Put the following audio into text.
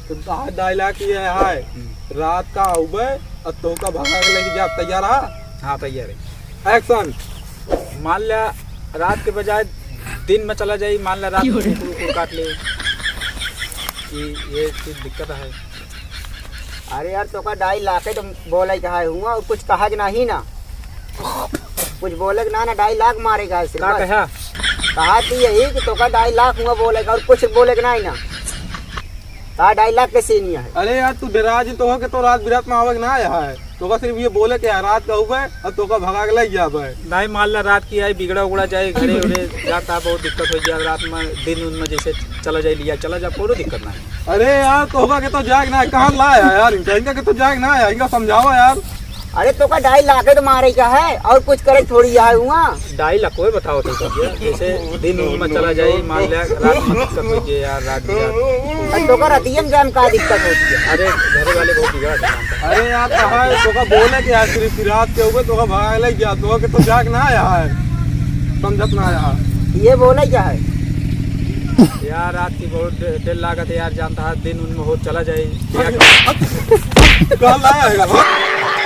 तो डायलॉग ये है, रात का उबे और तो का भगा के लेके जा, तैयार है? हाँ तैयार है। एक्शन। मान लिया रात के बजाय दिन में चला जाए, मान लिया रात में कुकुर काट ले, कि ये चीज दिक्कत है। अरे यार तो का डाई लाके तो बोले कहा हुआ और कुछ कहा कि नहीं ना, कुछ बोले ना ना डाई लाख मारेगा ऐसे। क्या कहा? कहा तो यही कि तो का डाई लाख हुआ बोलेगा और कुछ बोले नहीं ना, कहा डाई लाख कैसे नहीं है। अरे यार तू डराज तो हो के तो रात बिरात में आवे ना आया है, तो का सिर्फ ये बोले कि रात का उबे और तो का भगा के ले जावे। नहीं मान लिया रात की आई बिगड़ा उगड़ा जाए, घरे उड़े जाता बहुत दिक्कत हो जाए, रात में दिन उन में जैसे चला जाए लिया चला जा, कोई दिक्कत नहीं। अरे यार तो के तो जाग ना, कहाँ लाया यार इनका के तो जाग ना है, इनका समझाओ यार। अरे तो का डाई लाके तो मारेगा है और कुछ करे थोड़ी आए हुआ। डाई लकोए बताओ तो सब जैसे दिन उन में चला जाए, मान लिया रात में दिक्कत हो जाए यार, रात बिरात। तो का रतियम जान का दिक्कत होती है। अरे घरे वाले बहुत बिगड़ा था। अरे यार कहा तो का बोले कि यार सिर्फ रात के उबे तो का भगा के ले जा, तो के तो जाग ना आया है, समझत ना आया। ये बोले क्या है यार रात की बहुत देर लागत है यार, जानता है दिन उनमें हो चला जाए। कहाँ लाया है?